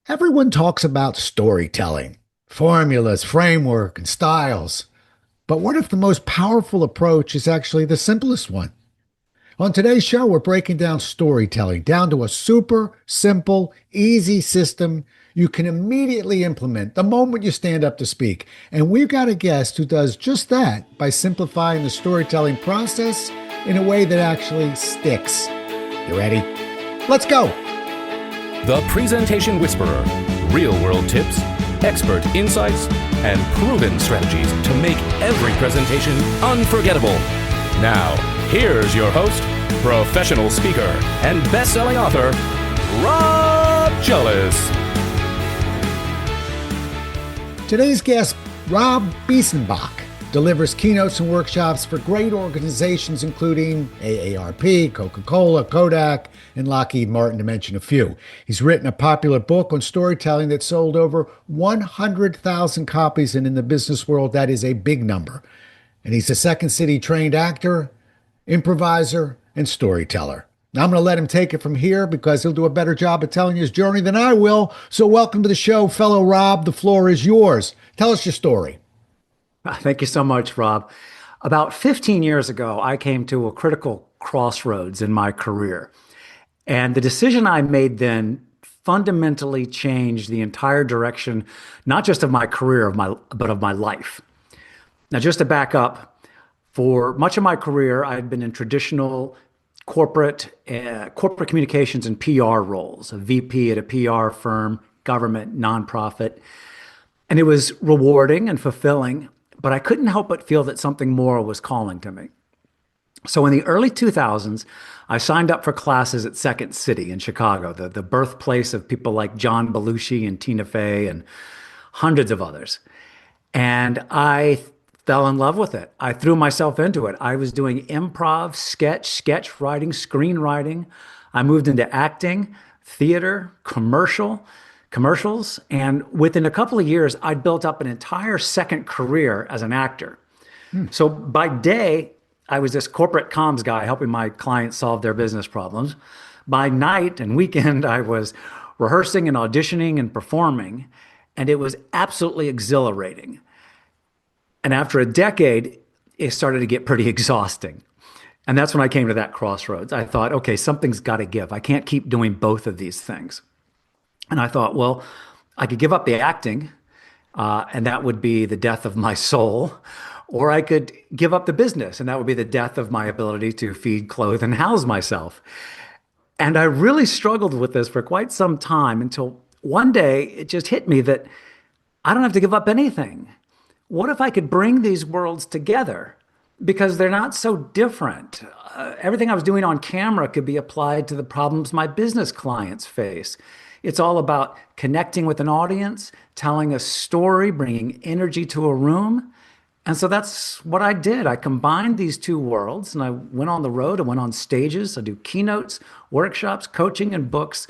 Everyone talks about storytelling, formulas, framework, and styles. But what if the most powerful approach is actually the simplest one? On today's show, we're breaking down storytelling down to a super simple, easy system you can immediately implement the moment you stand up to speak. And we've got a guest who does just that by simplifying the storytelling process in a way that actually sticks. You ready? Let's go. The Presentation Whisperer. Real-world tips, expert insights, and proven strategies to make every presentation unforgettable. Now, here's your host, professional speaker, and best-selling author, Rob Jellis. Today's guest, Rob Biesenbach, delivers keynotes and workshops for great organizations including AARP, Coca-Cola, Kodak, and Lockheed Martin, to mention a few. He's written a popular book on storytelling that sold over 100,000 copies, and in the business world, that is a big number. And he's a Second City trained actor, improviser, and storyteller. Now, I'm going to let him take it from here because he'll do a better job of telling his journey than I will. So welcome to the show, fellow Rob. The floor is yours. Tell us your story. Thank you so much, Rob. About 15 years ago, I came to a critical crossroads in my career. And the decision I made then fundamentally changed the entire direction, not just of my career, but of my life. Now, just to back up, for much of my career, I had been in traditional corporate communications and PR roles, a VP at a PR firm, government, nonprofit. And it was rewarding and fulfilling, but I couldn't help but feel that something more was calling to me. So in the early 2000s, I signed up for classes at Second City in Chicago, the birthplace of people like John Belushi and Tina Fey and hundreds of others. And I fell in love with it. I threw myself into it. I was doing improv, sketch writing, screenwriting. I moved into acting, theater, commercials. And within a couple of years, I'd built up an entire second career as an actor. So by day, I was this corporate comms guy helping my clients solve their business problems. By night and weekend, I was rehearsing and auditioning and performing, and it was absolutely exhilarating. And after a decade, it started to get pretty exhausting. And that's when I came to that crossroads. I thought, okay, something's got to give. I can't keep doing both of these things. And I thought, well, I could give up the acting, and that would be the death of my soul, or I could give up the business, and that would be the death of my ability to feed, clothe, and house myself. And I really struggled with this for quite some time until one day it just hit me that I don't have to give up anything. What if I could bring these worlds together? Because they're not so different. Everything I was doing on camera could be applied to the problems my business clients face. It's all about connecting with an audience, telling a story, bringing energy to a room. And so that's what I did. I combined these two worlds and I went on the road. I went on stages. I do keynotes, workshops, coaching, and books,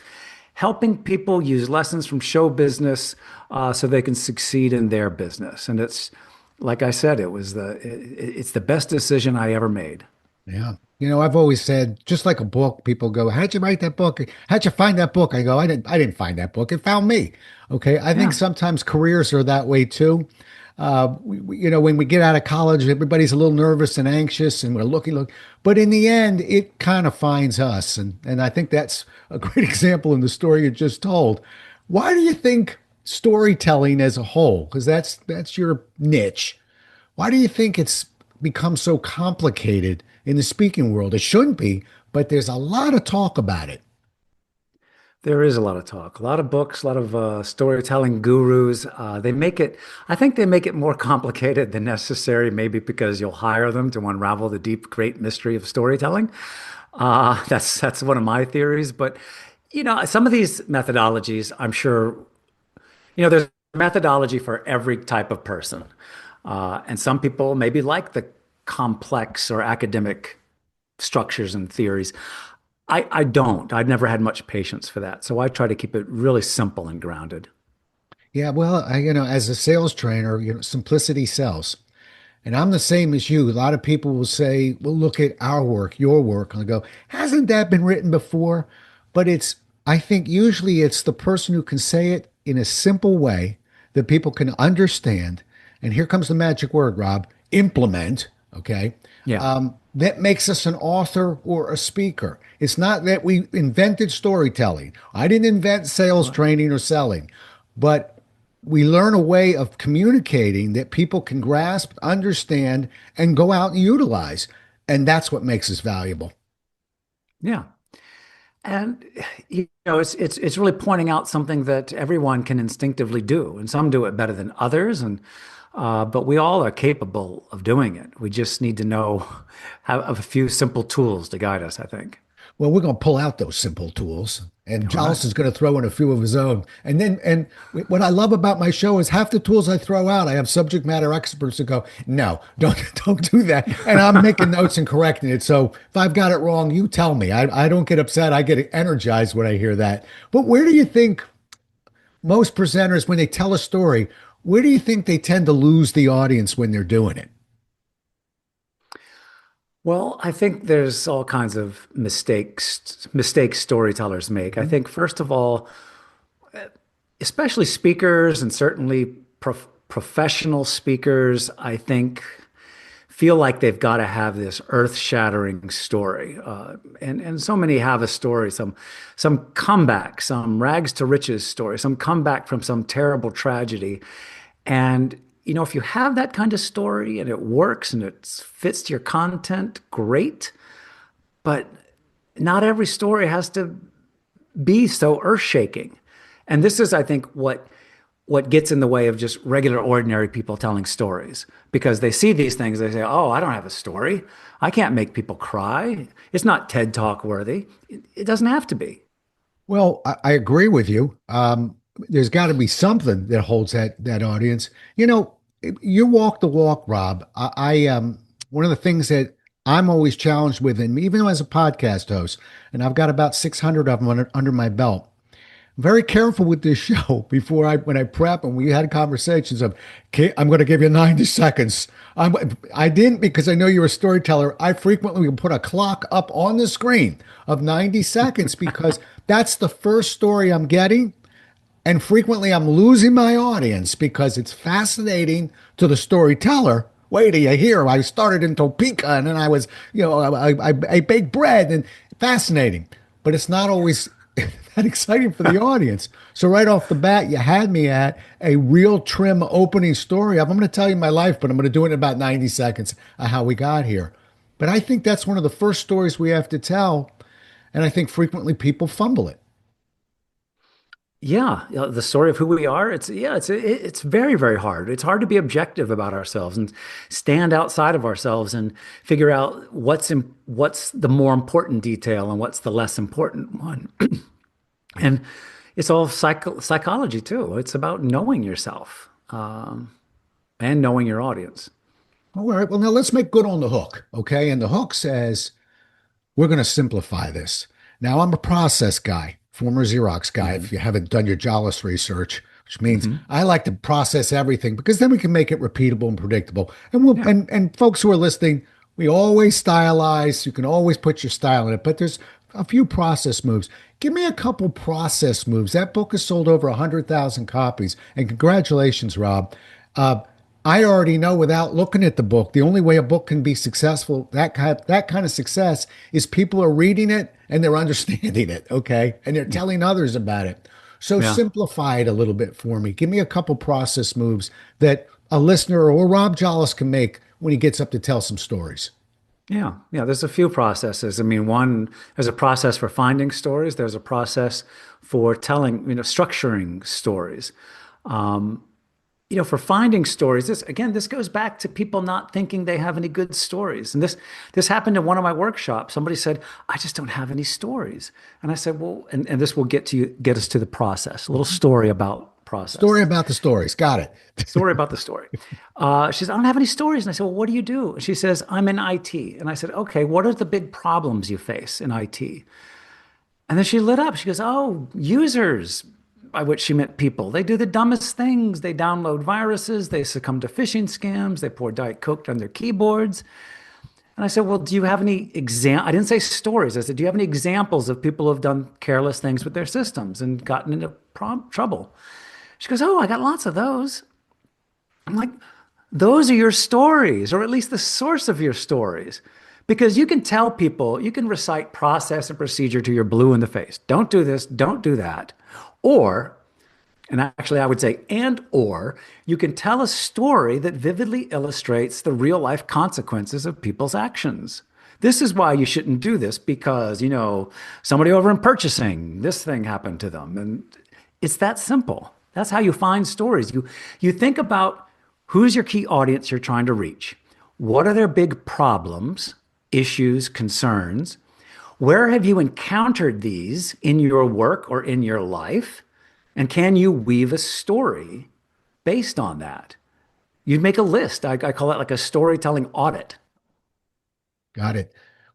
helping people use lessons from show business so they can succeed in their business. And it's, like I said, it's the best decision I ever made. Yeah. I've always said, just like a book, people go, how'd you write that book? How'd you find that book? I go, I didn't find that book. It found me. Okay. I think sometimes careers are that way too. When we get out of college, everybody's a little nervous and anxious and we're looking, but in the end, it kind of finds us. And I think that's a great example in the story you just told. Why do you think storytelling as a whole, because that's your niche, why do you think it's become so complicated in the speaking world? It shouldn't be, but there's a lot of talk about it. There is a lot of talk, a lot of books, a lot of storytelling gurus. I think they make it more complicated than necessary, maybe because you'll hire them to unravel the deep, great mystery of storytelling. That's one of my theories. But, some of these methodologies, I'm sure, there's methodology for every type of person. And some people maybe like the complex or academic structures and theories. I don't. I've never had much patience for that. So I try to keep it really simple and grounded. Yeah, well, as a sales trainer, simplicity sells. And I'm the same as you. A lot of people will say, well, look at our work, your work. And I go, hasn't that been written before? But I think usually it's the person who can say it in a simple way that people can understand. And here comes the magic word, Rob, implement. Okay. Yeah. That makes us an author or a speaker. It's not that we invented storytelling. I didn't invent sales Right. training or selling, but we learn a way of communicating that people can grasp, understand, and go out and utilize. And that's what makes us valuable. Yeah. And it's really pointing out something that everyone can instinctively do, and some do it better than others, and but we all are capable of doing it. We just need to know have a few simple tools to guide us, I think. Well, we're going to pull out those simple tools, and All right. Giles is going to throw in a few of his own. And what I love about my show is half the tools I throw out, I have subject matter experts who go, "No, don't don't do that," and I'm making notes and correcting it. So if I've got it wrong, you tell me. I don't get upset. I get energized when I hear that. But where do you think most presenters, when they tell a story, where do you think they tend to lose the audience when they're doing it? Well, I think there's all kinds of mistakes storytellers make. I think first of all, especially speakers and certainly professional speakers, I think feel like they've got to have this earth-shattering story, and so many have a story, some comeback, some rags to riches story, some comeback from some terrible tragedy, and if you have that kind of story and it works and it fits your content, great. But not every story has to be so earth-shaking. And this is, I think, what gets in the way of just regular, ordinary people telling stories because they see these things. They say, "Oh, I don't have a story. I can't make people cry. It's not TED Talk worthy." It doesn't have to be. Well, I agree with you. There's got to be something that holds that audience. You walk the walk, Rob. One of the things that I'm always challenged with, and even as a podcast host, and I've got about 600 of them under my belt. I'm very careful with this show before when I prep and we had conversations of, okay, I'm going to give you 90 seconds. I didn't because I know you're a storyteller. I frequently will put a clock up on the screen of 90 seconds because that's the first story I'm getting. And frequently I'm losing my audience because it's fascinating to the storyteller. Wait till you hear, I started in Topeka and then I was, I baked bread and fascinating. But it's not always that exciting for the audience. So right off the bat, you had me at a real trim opening story. I'm going to tell you my life, but I'm going to do it in about 90 seconds of how we got here. But I think that's one of the first stories we have to tell. And I think frequently people fumble it. Yeah, the story of who we are. It's very, very hard. It's hard to be objective about ourselves and stand outside of ourselves and figure out what's the more important detail and what's the less important one. And it's all psychology too. It's about knowing yourself and knowing your audience. All right. Well, now let's make good on the hook. Okay. And the hook says, we're going to simplify this. Now, I'm a process guy, former Xerox guy, Hmm. if you haven't done your Jollis research, which means Hmm. I like to process everything because then we can make it repeatable and predictable. And we'll, Yeah. and folks who are listening, we always stylize. You can always put your style in it, but there's a few process moves. Give me a couple process moves. That book has sold over 100,000 copies. And congratulations, Rob. Uh, I already know without looking at the book, the only way a book can be successful, that kind of success, is people are reading it and they're understanding it, okay? And they're Yeah. telling others about it. So Yeah. simplify it a little bit for me. Give me a couple process moves that a listener or Rob Jollis can make when he gets up to tell some stories. Yeah, yeah, there's a few processes. I mean, one, there's a process for finding stories. There's a process for telling, structuring stories. Um, for finding stories, this goes back to people not thinking they have any good stories. And this happened in one of my workshops. Somebody said, "I just don't have any stories." And I said, "Well," and this will get us to the process. A little story about process. Story about the stories. Got it. Story about the story. She says, "I don't have any stories." And I said, "Well, what do you do?" And she says, "I'm in IT." And I said, "Okay, what are the big problems you face in IT?" And then she lit up. She goes, "Oh, users," by which she meant people. They do the dumbest things. They download viruses. They succumb to phishing scams. They pour Diet Coke on their keyboards. And I said, "Well, do you have any I didn't say stories. I said, "Do you have any examples of people who have done careless things with their systems and gotten into trouble?" She goes, "Oh, I got lots of those." I'm like, those are your stories, or at least the source of your stories. Because you can tell people, you can recite process and procedure to your blue in the face. Don't do this, don't do that. Or, and actually I would say, and or, you can tell a story that vividly illustrates the real life consequences of people's actions. This is why you shouldn't do this because, somebody over in purchasing, this thing happened to them. And it's that simple. That's how you find stories. You think about who's your key audience you're trying to reach? What are their big problems, issues, concerns? Where have you encountered these in your work or in your life? And can you weave a story based on that? You make a list. I call it like a storytelling audit. Got it.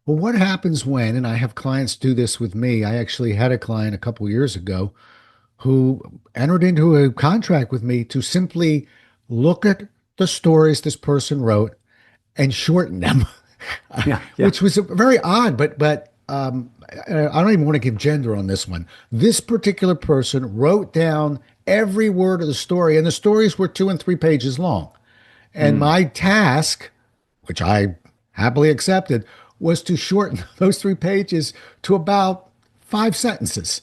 Well, what happens when, and I have clients do this with me. I actually had a client a couple years ago who entered into a contract with me to simply look at the stories this person wrote and shorten them, Yeah, yeah. which was very odd. I don't even want to give gender on this one. This particular person wrote down every word of the story, and the stories were 2 and 3 pages long. And Mm, my task, which I happily accepted, was to shorten those 3 pages to about 5 sentences.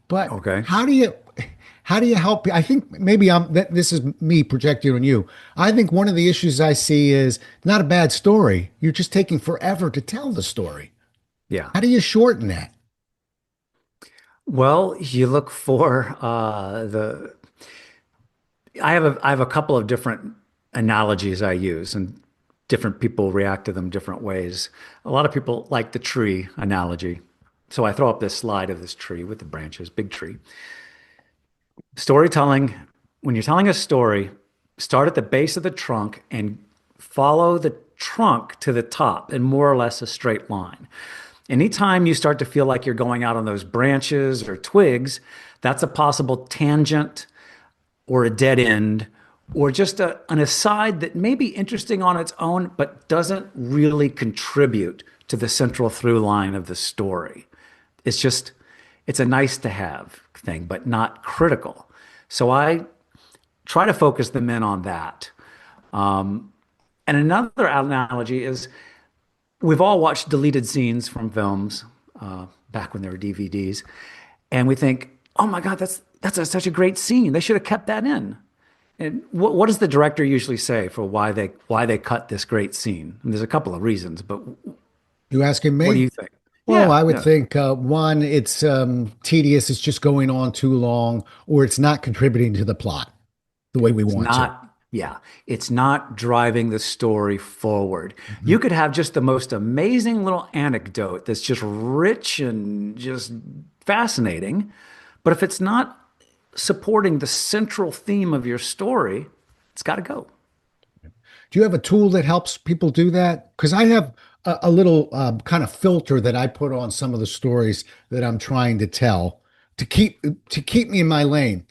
But okay. how do you help? I think maybe this is me projecting on you. I think one of the issues I see is not a bad story. You're just taking forever to tell the story. Yeah. How do you shorten that? Well, you look for the. I have a couple of different analogies I use, and different people react to them different ways. A lot of people like the tree analogy. So I throw up this slide of this tree with the branches, big tree. Storytelling, when you're telling a story, start at the base of the trunk and follow the trunk to the top in more or less a straight line. Anytime you start to feel like you're going out on those branches or twigs, that's a possible tangent or a dead end or just an aside that may be interesting on its own, but doesn't really contribute to the central through line of the story. It's just, it's a nice to have thing, but not critical. So I try to focus them in on that. And another analogy is we've all watched deleted scenes from films back when there were DVDs, and we think, "Oh my God, such a great scene. They should have kept that in." And what does the director usually say for why they cut this great scene? And there's a couple of reasons, but You asking what do me? you think? Well, Yeah, I would yeah. think one, it's tedious, it's just going on too long, or it's not contributing to the plot the way we It's want to. not, yeah, it's not driving the story forward. Mhm. You could have just the most amazing little anecdote that's just rich and just fascinating, but if it's not supporting the central theme of your story, it's got to go. Do you have a tool that helps people do that? Because I have a little kind of filter that I put on some of the stories that I'm trying to tell to keep me in my lane.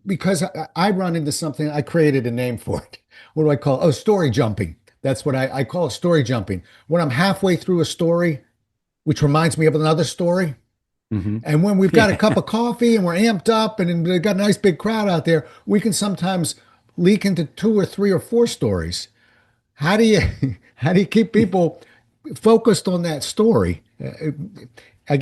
Because I run into something, I created a name for it. What do I call it? Oh, story jumping. That's what I call it, story jumping. When I'm halfway through a story, which reminds me of another story, Hmm. and when we've got a cup Yeah. of coffee and we're amped up and we've got a nice big crowd out there, we can sometimes leak into 2 or 3 or 4 stories. How do you how do you keep people focused on that story?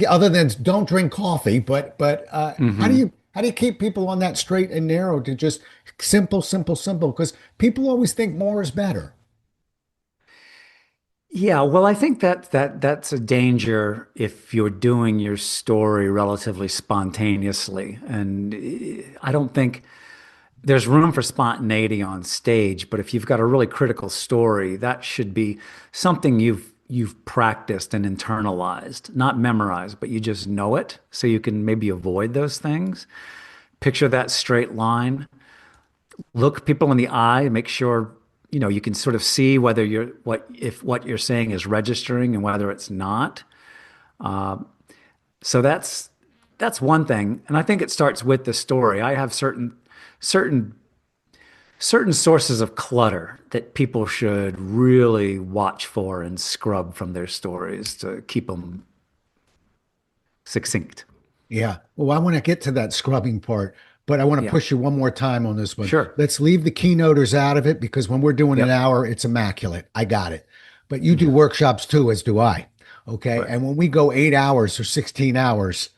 Other than don't drink coffee, but how do Hmm. you keep people on that straight and narrow to just simple, simple, simple? Because people always think more is better. Yeah, well, I think that's a danger if you're doing your story relatively spontaneously. And I don't think there's room for spontaneity on stage, but if you've got a really critical story, that should be something you've practiced and internalized, not memorized, but you just know it, so you can maybe avoid those things. Picture that straight line. Look people in the eye and make sure you can sort of see whether what you're saying is registering and whether it's not. So that's one thing, and I think it starts with the story. I have certain certain sources of clutter that people should really watch for and scrub from their stories to keep them succinct. Yeah. Well, I want to get to that scrubbing part, but I want to Yeah. push you one more time on this one. Sure. Let's leave the keynoters out of it because when we're doing an Yep. hour, it's immaculate. I got it. But you do Mhm. workshops too, as do I. Okay. Right. And when we go 8 hours or 16 hours,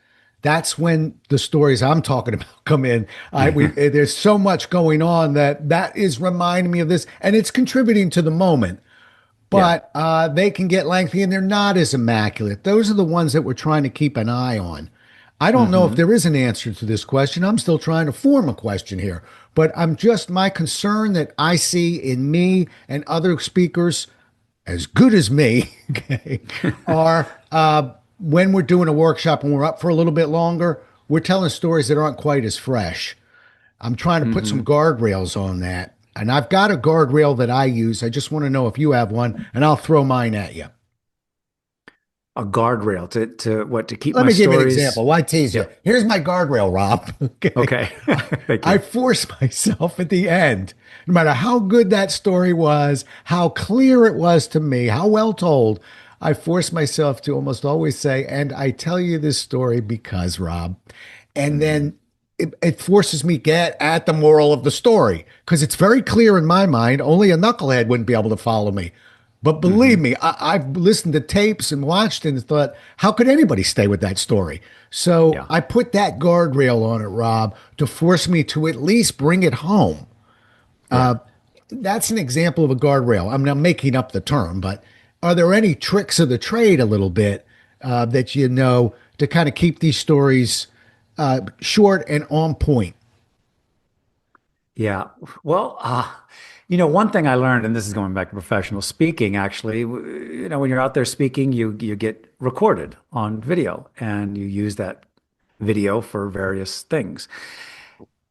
that's when the stories I'm talking about come in. There's so much going on that is reminding me of this, and it's contributing to the moment. Yeah. But they can get lengthy, and they're not as immaculate. Those are the ones that we're trying to keep an eye on. I don't know if Hmm. there is an answer to this question. I'm still trying to form a question here, but I'm just my concern that I see in me and other speakers as good as me, okay, are when we're doing a workshop and we're up for a little bit longer, we're telling stories that aren't quite as fresh. I'm trying to put some Hmm. guardrails on that. And I've got a guardrail that I use. I just want to know if you have one, and I'll throw mine at you. A guardrail to what to keep Let my me give you an stories. example. Why tease you? Yep. Here's my guardrail, Rob. Okay. Okay. Thank I you. force myself at the end, no matter how good that story was, how clear it was to me, how well told, I force myself to almost always say, and I tell you this story because, Rob, and Hmm. then it forces me get at the moral of the story because it's very clear in my mind. Only a knucklehead wouldn't be able to follow me. But believe Hmm. me, I've listened to tapes and watched and thought, how could anybody stay with that story? So Yeah. I put that guardrail on it, Rob, to force me to at least bring it home. Right. That's an example of a guardrail. I mean, I'm making up the term, but are there any tricks of the trade a little bit that you know to kind of keep these stories short and on point? Yeah. Well, one thing I learned, and this is going back to professional speaking, actually, when you're out there speaking, you get recorded on video, and you use that video for various things.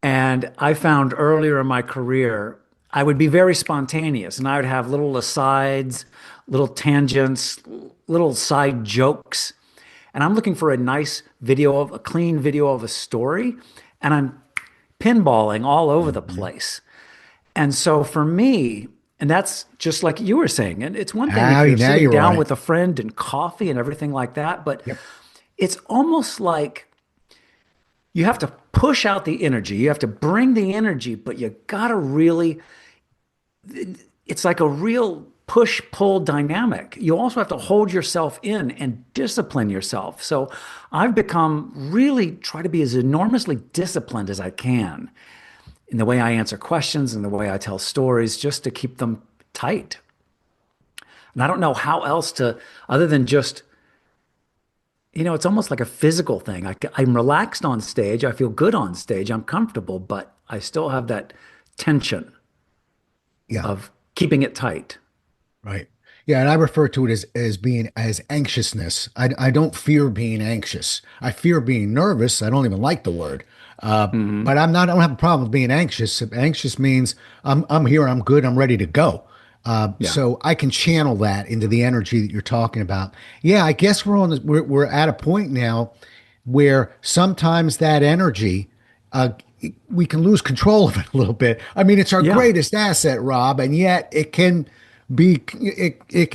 And I found earlier in my career, I would be very spontaneous, and I would have little asides, little tangents, little side jokes. And I'm looking for a clean video of a story, and I'm pinballing all over the Mhm. place. And so for me, and that's just like you were saying, and it's one thing if Howdy, you're now sitting you're on down it. with a friend and coffee and everything like that, but Yep. it's almost like you have to push out the energy. You have to bring the energy, but you got to really, it's like a real push pull dynamic. You also have to hold yourself in and discipline yourself. So I've become really try to be as enormously disciplined as I can in the way I answer questions and the way I tell stories just to keep them tight. And I don't know how else to, other than just, it's almost like a physical thing. I'm relaxed on stage. I feel good on stage. I'm comfortable, but I still have that tension Yeah. of keeping it tight. Right. Yeah, and I refer to it as being as anxiousness. I don't fear being anxious. I fear being nervous. I don't even like the word. But Hmm. I don't have a problem with being anxious. Anxious means I'm here, I'm good, I'm ready to go. Yeah. So I can channel that into the energy that you're talking about. Yeah, I guess we're at a point now where sometimes that energy uh, we can lose control of it a little bit. I mean, it's our Yeah. greatest asset, Rob, and yet it can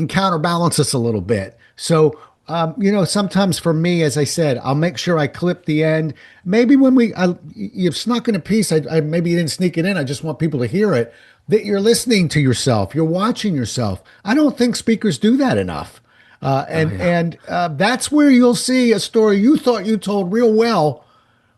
counterbalance us a little bit. So, sometimes for me, as I said, I'll make sure I clip the end. Maybe when you've snuck in a piece, maybe you didn't sneak it in. I just want people to hear it. That you're listening to yourself, you're watching yourself. I don't think speakers do that enough. Oh, And yeah. and that's where you'll see a story you thought you told real well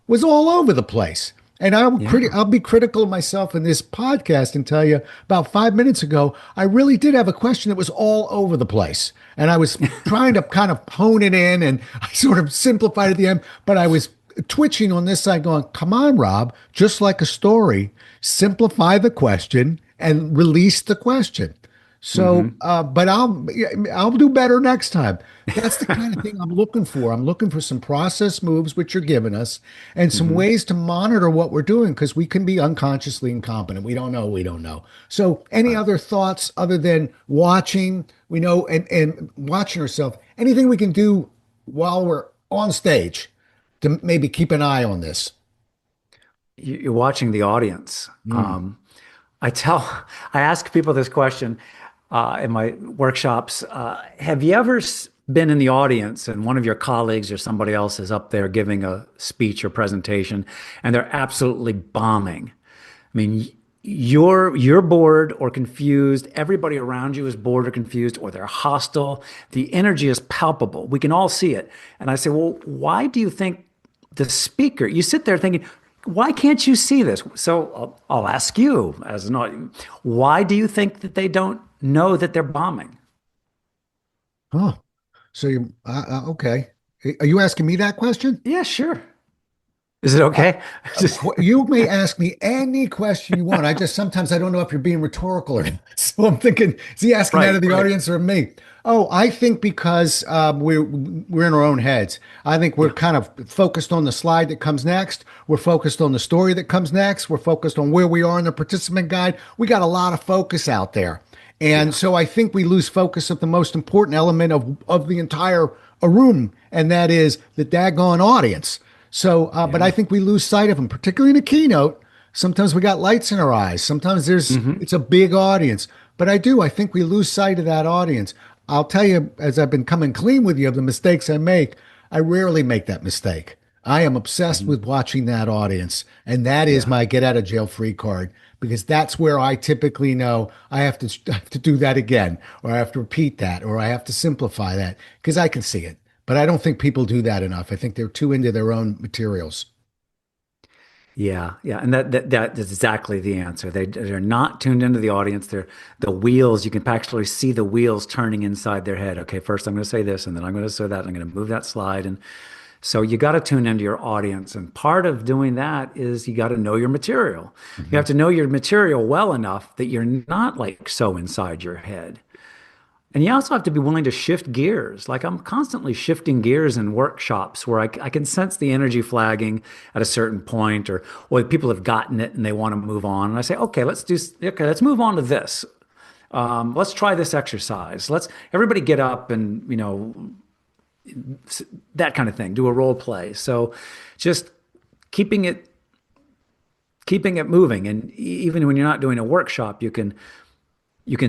was all over the place. And Yeah. I'll be critical of myself in this podcast and tell you about 5 minutes ago, I really did have a question that was all over the place. And I was trying to kind of hone it in and I sort of simplified at the end, but I was twitching on this side going, come on, Rob, just like a story, simplify the question and release the question. So, Hmm. but I'll do better next time. That's the kind of thing I'm looking for. I'm looking for some process moves, which you're giving us, and some Hmm. ways to monitor what we're doing because we can be unconsciously incompetent. We don't know. We don't know. So, any Right. other thoughts other than watching? We know and watching ourselves. Anything we can do while we're on stage to maybe keep an eye on this. You're watching the audience. Mm. I tell, I ask people this question in my workshops. Have you ever been in the audience and one of your colleagues or somebody else is up there giving a speech or presentation and they're absolutely bombing? I mean, you're bored or confused. Everybody around you is bored or confused, or they're hostile. The energy is palpable. We can all see it. And I say, well, why do you think the speaker? You sit there thinking, why can't you see this? So I'll ask you, as an audience, why do you think that they don't know that they're bombing? Oh, so you okay? Are you asking me that question? Yeah, sure. Is it okay? Of Just course, you may ask me any question you want. I just sometimes I don't know if you're being rhetorical or not. So I'm thinking, is he asking that right, of the right. audience or me? Oh, I think because we're in our own heads. I think we're Yeah, kind of focused on the slide that comes next. We're focused on the story that comes next. We're focused on where we are in the participant guide. We got a lot of focus out there. And yeah, so I think we lose focus of the most important element of the entire room, and that is the daggone audience. So, but I yeah. think we lose sight of them, particularly in a keynote. Sometimes we got lights in our eyes. Sometimes Hmm. it's a big audience. But I think we lose sight of that audience. I'll tell you, as I've been coming clean with you of the mistakes I make, I rarely make that mistake. I am obsessed Hmm. with watching that audience, and that is Yeah. my get out of jail free card because that's where I typically know I have to do that again, or I have to repeat that, or I have to simplify that because I can see it. But I don't think people do that enough. I think they're too into their own materials. Yeah, yeah, and that is exactly the answer. They're not tuned into the audience. They're the wheels. You can actually see the wheels turning inside their head. Okay, first I'm going to say this, and then I'm going to say that. And I'm going to move that slide, and so you got to tune into your audience. And part of doing that is you got to know your material. You Mhm. have to know your material well enough that you're not like so inside your head. And you also have to be willing to shift gears. Like I'm constantly shifting gears in workshops where I can sense the energy flagging at a certain point, or people have gotten it and they want to move on. And I say, okay, let's move on to this. Let's try this exercise. Let's everybody get up and that kind of thing. Do a role play. So just keeping it keeping it moving. And even when you're not doing a workshop, you can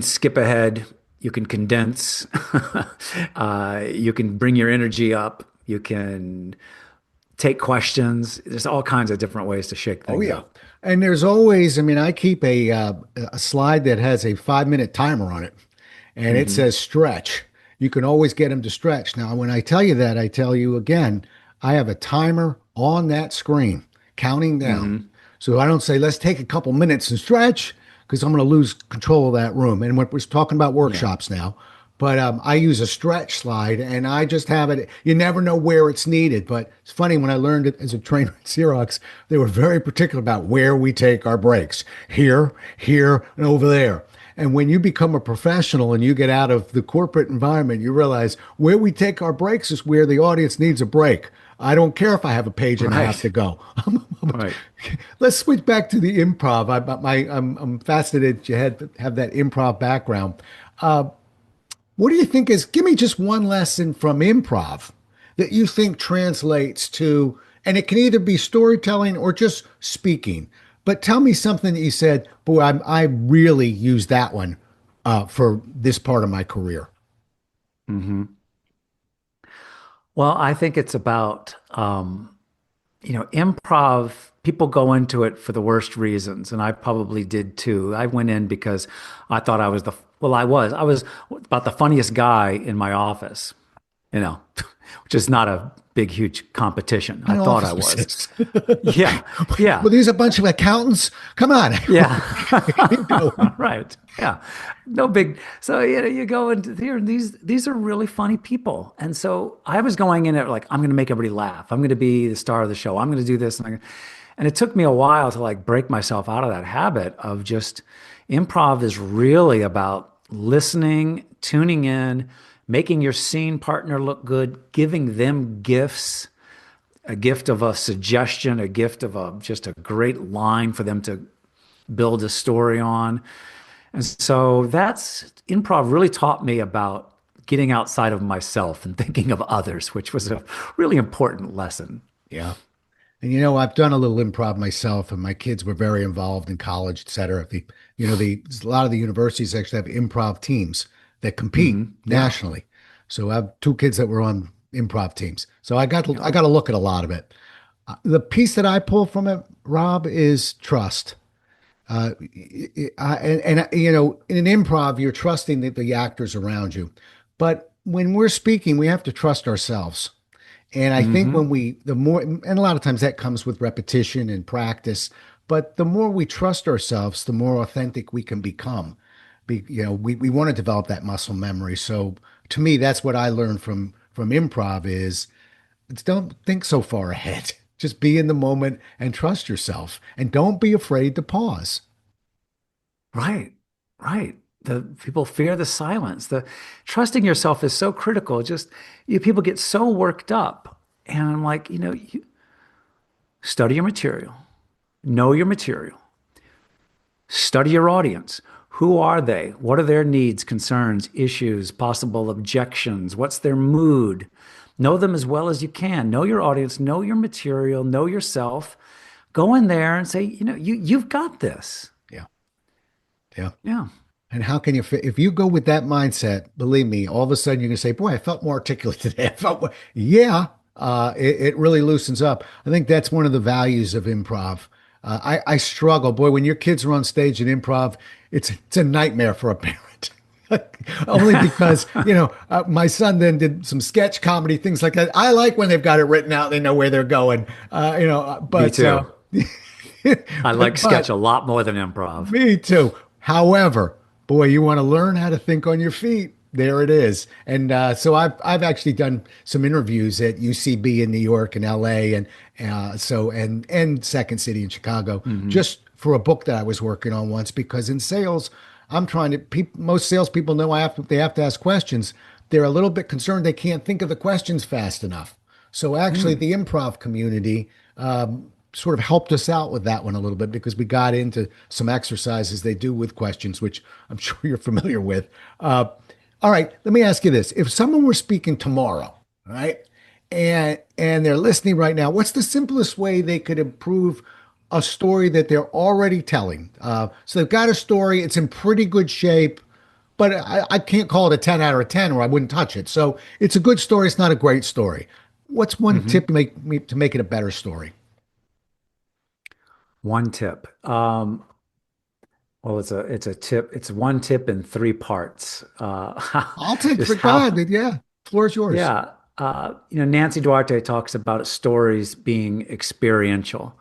skip ahead, you can condense, you can bring your energy up, you can take questions. There's all kinds of different ways to shake Oh things yeah. up. And there's always, I mean, I keep a slide that has a 5 minute timer on it, and it Hmm. says stretch. You can always get them to stretch. Now, when I tell you that, I tell you again, I have a timer on that screen counting down. Hmm. So I don't say, let's take a couple minutes and stretch because I'm going to lose control of that room. And we're talking about Yeah. workshops now. But I use a stretch slide and I just have it. You never know where it's needed. But it's funny when I learned it as a trainer at Xerox, they were very particular about where we take our breaks here, here, and over there. And when you become a professional and you get out of the corporate environment, you realize where we take our breaks is where the audience needs a break. I don't care if I have a page and a half to Right. go. Right. Let's switch back to the improv. I'm fascinated you have that improv background. What do you think is, give me just one lesson from improv that you think translates to, and it can either be storytelling or just speaking, but tell me something that you said, boy, I really use that one for this part of my career. Hmm. Well, I think it's about improv, people go into it for the worst reasons, and I probably did too. I went in because I thought I was I was about the funniest guy in my office, you know, which is not a big, huge competition. I An thought I office was. assist. Yeah, yeah. Well, these are a bunch of accountants. Come on. Yeah. You go. Right. Yeah. No big. So you go into here, and these are really funny people. And so I was going in at like, I'm going to make everybody laugh. I'm going to be the star of the show. I'm going to do this. And it took me a while to like break myself out of that habit of just improv is really about listening, tuning in, making your scene partner look good, giving them gifts, a gift of a suggestion, a gift of a just a great line for them to build a story on. And so that's improv really taught me about getting outside of myself and thinking of others, which was a really important lesson. Yeah. And I've done a little improv myself, and my kids were very involved in college, et cetera. A lot of the universities actually have improv teams that compete Hmm. Yeah. nationally. So I have two kids that were on improv teams. So I Yeah. got to look at a lot of it. The piece that I pull from it, Rob, is trust. You know, in an improv, you're trusting the actors around you, but when we're speaking, we have to trust ourselves. And I think Hmm. when the more, and a lot of times that comes with repetition and practice, but the more we trust ourselves, the more authentic we can become. You know, we want to develop that muscle memory. So to me, that's what I learned from improv is don't think so far ahead. Just be in the moment and trust yourself, and don't be afraid to pause. Right. Right. The people fear the silence. The trusting yourself is so critical. Just people get so worked up. And I'm like, you study your material, know your material, study your audience. Who are they? What are their needs, concerns, issues, possible objections? What's their mood? Know them as well as you can. Know your audience, know your material, know yourself. Go in there and say, you've got this. Yeah, yeah. Yeah. And how can you, if you go with that mindset, believe me, all of a sudden you're going to say, boy, I felt more articulate today. Yeah, it really loosens up. I think that's one of the values of improv. I struggle, boy, when your kids are on stage in improv, it's a nightmare for a parent. Only because, my son then did some sketch comedy, things like that. I like when they've got it written out, they know where they're going, Me too. I like sketch but a lot more than improv. me too. However, boy, you want to learn how to think on your feet. There it is. And so I've actually done some interviews at UCB in New York and LA and Second City in Chicago Hmm. just for a book that I was working on once because in sales, I'm trying to most salespeople know they have to ask questions. They're a little bit concerned they can't think of the questions fast enough. So actually, Hmm. the improv community sort of helped us out with that one a little bit because we got into some exercises they do with questions, which I'm sure you're familiar with. All right, let me ask you this: if someone were speaking tomorrow, all right, and they're listening right now, what's the simplest way they could improve a story that they're already telling? So they've got a story; it's in pretty good shape but I can't call it a 10 out of 10 or I wouldn't touch it. So it's a good story. It's not a great story. What's one Hmm. tip to make it a better story? One tip. Well, it's a tip. It's one tip in three parts. I'll take Just for God. how, Yeah. Floor is yours. yeah. Nancy Duarte talks about stories being experiential,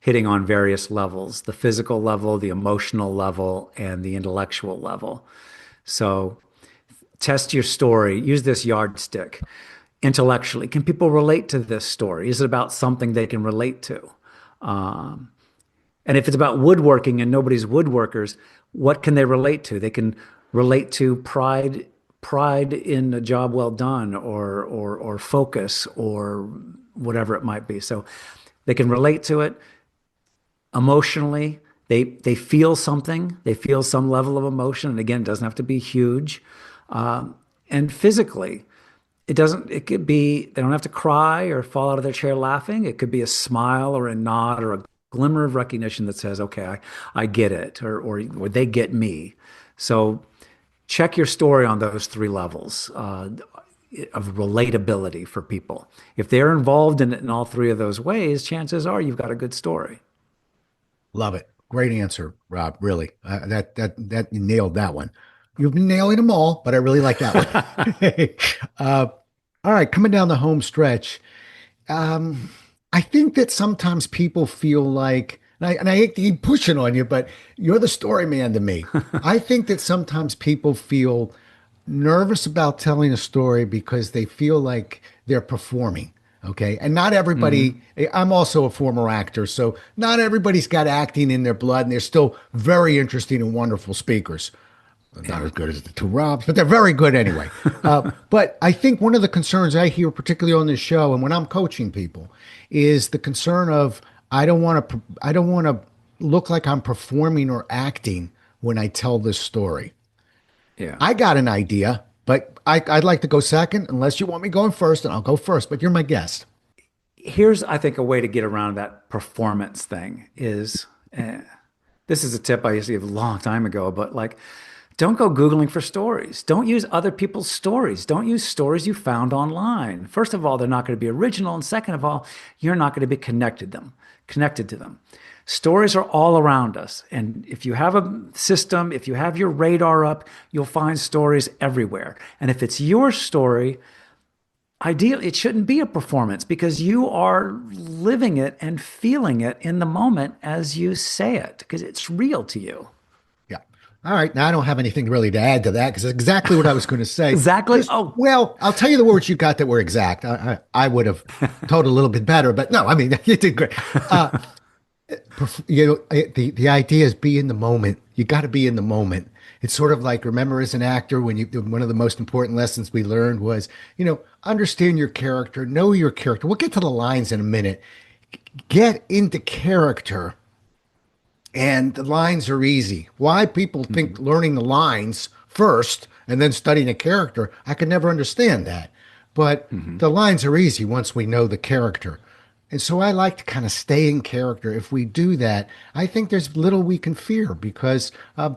hitting on various levels, the physical level, the emotional level, and the intellectual level. So test your story. Use this yardstick intellectually. Can people relate to this story? Is it about something they can relate to? And if it's about woodworking and nobody's woodworkers, what can they relate to? They can relate to pride in a job well done, or focus, or whatever it might be. So they can relate to it emotionally. They feel something. They feel some level of emotion. And again, it doesn't have to be huge. And physically, it could be, they don't have to cry or fall out of their chair laughing. It could be a smile or a nod or a glimmer of recognition that says, okay, I get it, or they get me. So check your story on those three levels of relatability for people. If they're involved in it in all three of those ways, chances are you've got a good story. Love it. Great answer, Rob. Really. That you nailed that one. You've been nailing them all, but I really like that one. uh, all right. Coming down the home stretch. Um, I think that sometimes people feel like, and I hate to keep pushing on you, but you're the story man to me. I think that sometimes people feel nervous about telling a story because they feel like they're performing. Okay. And not everybody, Hmm. I'm also a former actor, so not everybody's got acting in their blood, and they're still very interesting and wonderful speakers. Not Yeah. as good as the two Robs, but they're very good anyway. But I think one of the concerns I hear, particularly on this show, and when I'm coaching people, is the concern of I don't want to look like I'm performing or acting when I tell this story. Yeah. I got an idea, but I'd like to go second, unless you want me going first, and I'll go first. But you're my guest. Here's, I think, a way to get around that performance thing is this is a tip I used to give a long time ago, but like Don't go Googling for stories. Don't use other people's stories. Don't use stories you found online. First of all, they're not going to be original. And second of all, you're not going to be connected to them. Stories are all around us. And if you have a system, if you have your radar up, you'll find stories everywhere. And if it's your story, ideally, it shouldn't be a performance because you are living it and feeling it in the moment as you say it because it's real to you. Yeah. All right. Now I don't have anything really to add to that because it's exactly what I was going to say. Exactly. Just, Oh, well, I'll tell you the words you got that were exact. I would have told a little bit better, but no, I mean, you did great. The idea is be in the moment. You got to be in the moment. It's sort of like, remember as an actor, when you, one of the most important lessons we learned was, understand your character, know your character. We'll get to the lines in a minute. Get into character, and the lines are easy. Why people think learning the lines first and then studying a character, I could never understand that. But the lines are easy once we know the character. And so I like to kind of stay in character. If we do that, I think there's little we can fear because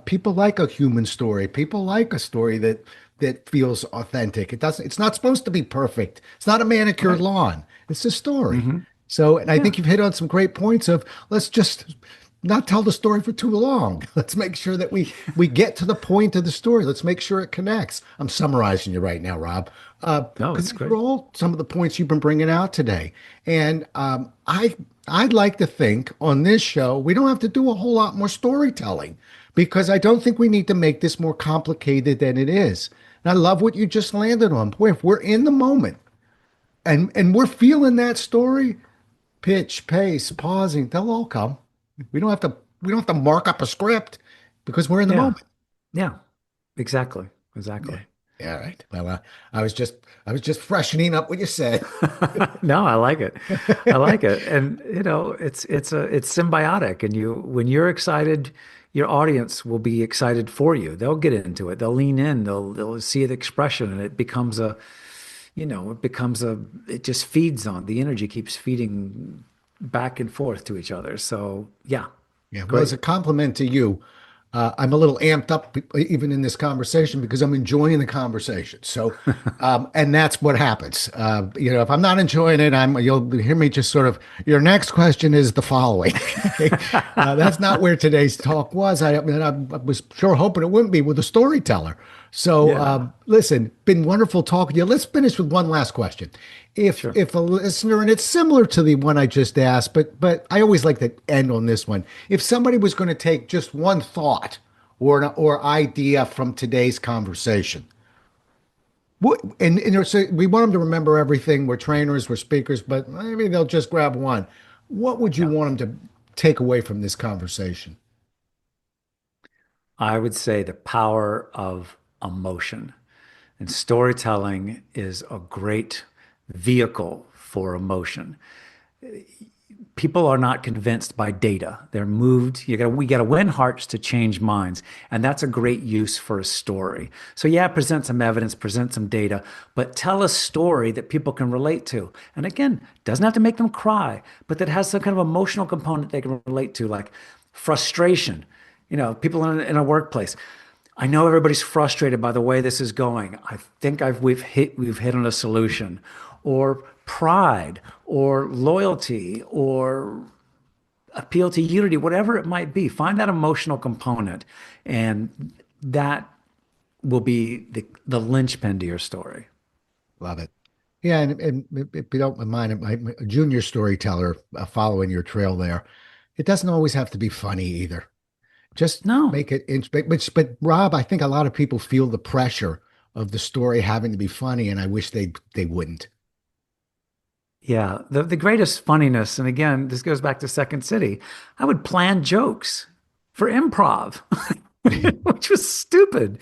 people like a human story. People like a story that feels authentic. It doesn't. It's not supposed to be perfect. It's not a manicured right. lawn. It's a story. So, and I Yeah. think you've hit on some great points of let's just not tell the story for too long. Let's make sure that we get to the point of the story. Let's make sure it connects. I'm summarizing you right now, Rob, No, because it's these are great. all some of the points you've been bringing out today. And I'd like to think on this show we don't have to do a whole lot more storytelling because I don't think we need to make this more complicated than it is. And I love what you just landed on. Boy, if we're in the moment and we're feeling that story, pitch, pace, pausing, they'll all come. We don't have to mark up a script because we're in the Yeah. moment. Yeah. Exactly. Exactly. Yeah, right. Well, I was just freshening up what you said. No, I like it. I like it. And it's symbiotic. And when you're excited, your audience will be excited for you. They'll get into it. They'll lean in. They'll see the expression and it just feeds on the energy keeps feeding back and forth to each other. So yeah, Yeah, well, as great. a compliment to you, I'm a little amped up even in this conversation because I'm enjoying the conversation. So, and that's what happens. If I'm not enjoying it, you'll hear me just sort of. Your next question is the following. That's not where today's talk was. I was sure hoping it wouldn't be with a storyteller. So, Yeah, listen, been wonderful talking to you. Let's finish with one last question. If sure. if a listener, and it's similar to the one I just asked, but I always like to end on this one. If somebody was going to take just one thought or idea from today's conversation, so we want them to remember everything. We're trainers, we're speakers, but maybe they'll just grab one. What would you Yeah. want them to take away from this conversation? I would say the power of emotion. And storytelling is a great vehicle for emotion. People are not convinced by data. They're moved. We got to win hearts to change minds. And that's a great use for a story. So yeah, present some evidence, present some data, but tell a story that people can relate to. And again, doesn't have to make them cry, but that has some kind of emotional component they can relate to, like frustration. People in a workplace. I know everybody's frustrated by the way this is going. I think we've hit on a solution, or pride, or loyalty, or appeal to unity, whatever it might be. Find that emotional component, and that will be the linchpin to your story. Love it. Yeah, and if you don't mind, a junior storyteller following your trail there, it doesn't always have to be funny either. Just No, make it but Rob, I think a lot of people feel the pressure of the story having to be funny, and I wish they wouldn't. yeah, the greatest funniness, and again, this goes back to Second City. I would plan jokes for improv, which was stupid.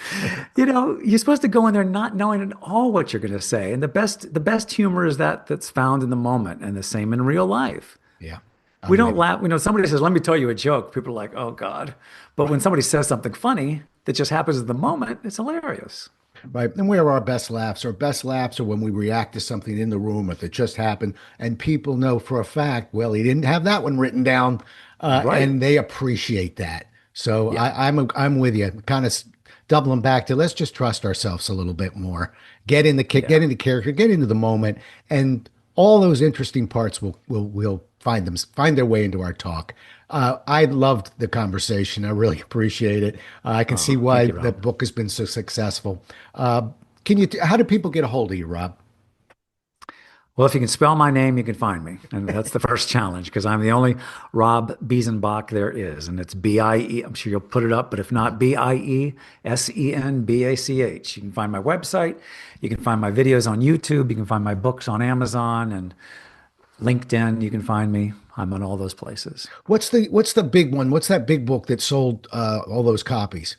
You're supposed to go in there not knowing at all what you're going to say, and the best humor is that's found in the moment, and the same in real life. Yeah, We I'm don't with you. laugh. Somebody says, "Let me tell you a joke." People are like, "Oh God," but when somebody says something funny that just happens at the moment, it's hilarious. Right. And where are our best laughs? Our best laughs are when we react to something in the room if it just happened and people know for a fact, well, he didn't have that one written down, Right. and they appreciate that. So Yeah. I'm with you. Kind of doubling back to let's just trust ourselves a little bit more, get Yeah. into character, get into the moment, and all those interesting parts will find their way into our talk. I loved the conversation. I really appreciate it. I can see Oh, thank why you, the Rob. book has been so successful. How do people get a hold of you, Rob? Well, if you can spell my name, you can find me. And that's the first challenge because I'm the only Rob Biesenbach there is. And it's B-I-E. I'm sure you'll put it up, but if not, Biesenbach. You can find my website. You can find my videos on YouTube. You can find my books on Amazon and LinkedIn. You can find me. I'm on all those places. What's the big one? What's that big book that sold all those copies?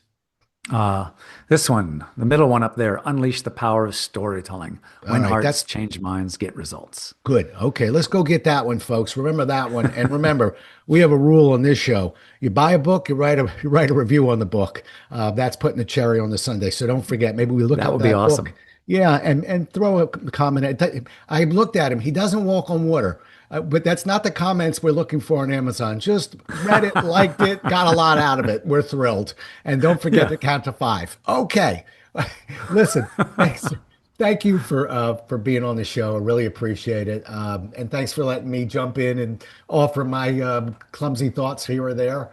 Uh, this one, the middle one up there, Unleash the Power of Storytelling. All When right, hearts that's change minds, get results. good. Okay, let's go get that one, folks. Remember that one, and remember we have a rule on this show: you buy a book, you write a review on the book. That's putting the cherry on the sundae. So don't forget. Maybe we look That up would be that book, awesome. yeah, and throw a comment. I looked at him. He doesn't walk on water. But that's not the comments we're looking for on Amazon. Just read it, liked it, got a lot out of it. We're thrilled. And don't forget Yeah. to count to five. Okay. Listen, thanks. Thank you for being on the show. I really appreciate it. And thanks for letting me jump in and offer my clumsy thoughts here or there.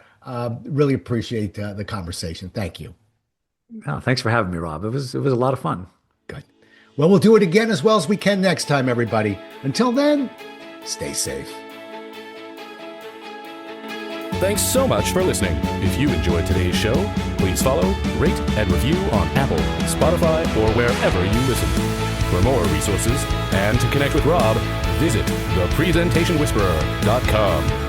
Really appreciate the conversation. Thank you. Oh, thanks for having me, Rob. It was a lot of fun. Good. Well, we'll do it again as well as we can next time, everybody. Until then, stay safe. Thanks so much for listening. If you enjoyed today's show, please follow, rate, and review on Apple, Spotify, or wherever you listen. For more resources and to connect with Rob, visit thepresentationwhisperer.com.